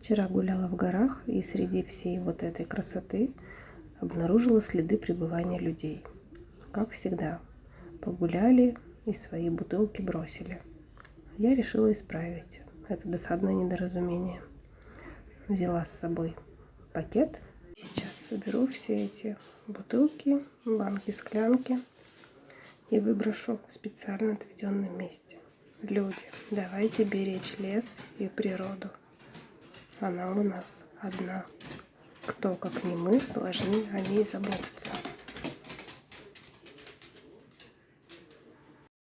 Вчера гуляла в горах и среди всей вот этой красоты обнаружила следы пребывания людей. Как всегда, погуляли и свои бутылки бросили. Я решила исправить это досадное недоразумение. Взяла с собой пакет. Сейчас соберу все эти бутылки, банки, склянки и выброшу в специально отведенном месте. Люди, давайте беречь лес и природу. Она у нас одна. Кто, как не мы, должны о ней заботиться.